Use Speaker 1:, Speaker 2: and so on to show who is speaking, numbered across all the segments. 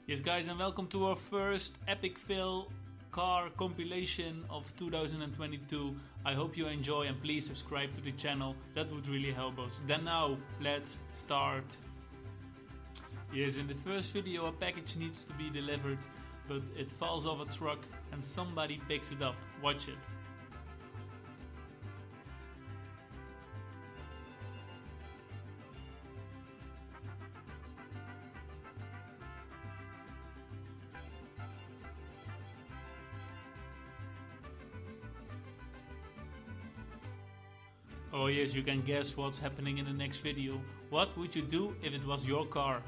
Speaker 1: Yes guys, and welcome to our first epic fail car compilation of 2022. I hope you enjoy and please subscribe to the channel, that would really help us. Then now, let's start. Yes, in the first video a package needs to be delivered, but it falls off a truck and somebody picks it up. Watch it. Oh yes, you can guess what's happening in the next video. What would you do if it was your car?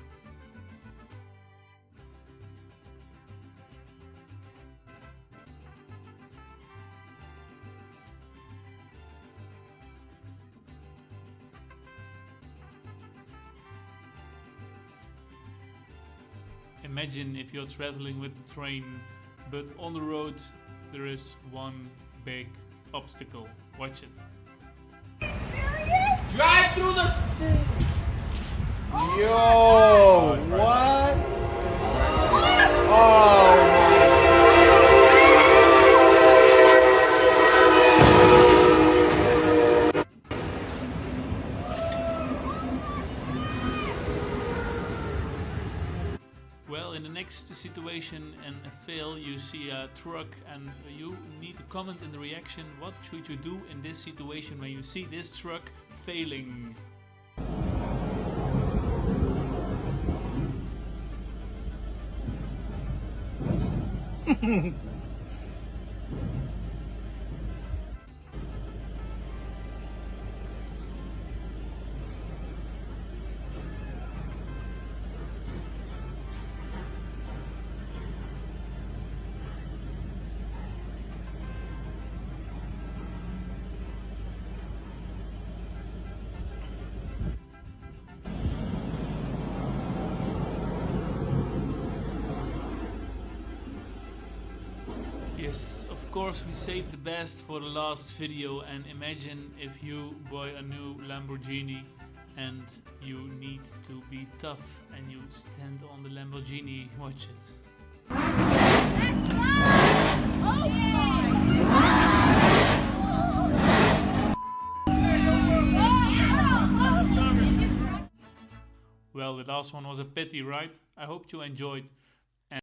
Speaker 1: Imagine if you're traveling with the train, but on the road there is one big obstacle. Watch it.
Speaker 2: Drive through the...
Speaker 3: Yo, what? Oh
Speaker 1: Well, in the next situation and a fail, you see a truck and you need to comment in the reaction. What should you do in this situation when you see this truck failing? Yes, of course we saved the best for the last video, and imagine if you buy a new Lamborghini and you need to be tough and you stand on the Lamborghini. Watch it. Well, the last one was a pity, right? I hope you enjoyed.